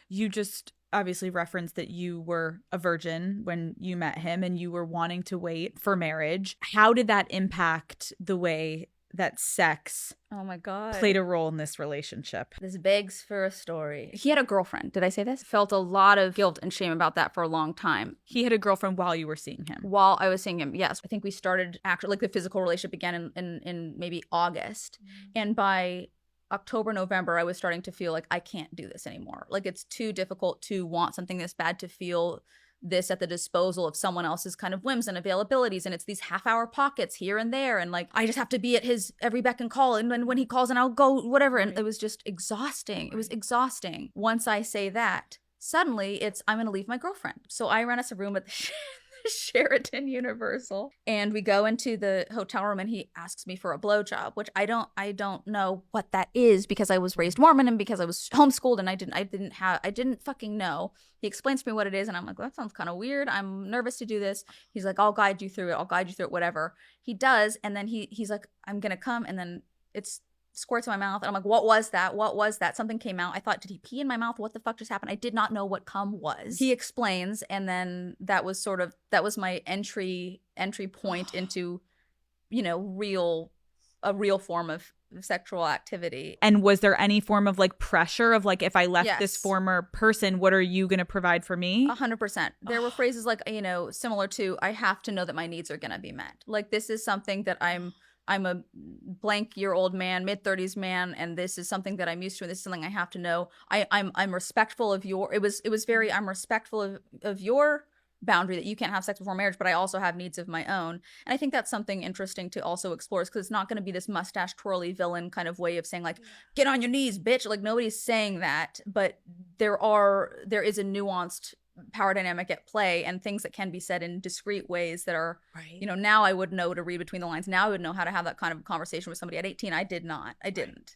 You just obviously referenced that you were a virgin when you met him and you were wanting to wait for marriage. How did that impact the way that sex Oh my God. played a role in this relationship? This begs for a story. He had a girlfriend. Did I say this? Felt a lot of guilt and shame about that for a long time. He had a girlfriend while you were seeing him. While I was seeing him, yes. I think we started actually, like the physical relationship began in maybe August. And by October, November, I was starting to feel like I can't do this anymore. Like it's too difficult to want something this bad, to feel this at the disposal of someone else's kind of whims and availabilities, and it's these half-hour pockets here and there, and like I just have to be at his every beck and call, and then when he calls and I'll go whatever, and it was just exhausting. It was exhausting. Once I say that, suddenly it's I'm gonna leave my girlfriend. So I rent us a room at the Sheraton Universal, and we go into the hotel room and he asks me for a blowjob, which I don't know what that is, because I was raised Mormon and because I was homeschooled, and I didn't fucking know. He explains to me what it is, and I'm like, well, that sounds kind of weird. I'm nervous to do this. He's like, I'll guide you through it, whatever. He does, and then he's like, I'm gonna come, and then it's squirts in my mouth, and I'm like, what was that? Something came out. I thought, did he pee in my mouth? What the fuck just happened? I did not know what cum was. He explains, and then that was my entry point into, a real form of sexual activity. And was there any form of like pressure of like, if I left Yes. this former person, what are you going to provide for me? 100%. There were phrases like, similar to, I have to know that my needs are going to be met. Like, this is something that I'm a blank year old man, mid-30s man, and this is something that I'm used to, and this is something I have to know. I'm respectful of your, it was very, I'm respectful of your boundary that you can't have sex before marriage, but I also have needs of my own. And I think that's something interesting to also explore, because it's not going to be this mustache twirly villain kind of way of saying like, get on your knees, bitch. Like, nobody's saying that, but there is a nuanced power dynamic at play, and things that can be said in discreet ways that are, Right. now I would know to read between the lines. Now I would know how to have that kind of conversation with somebody. At 18, I didn't.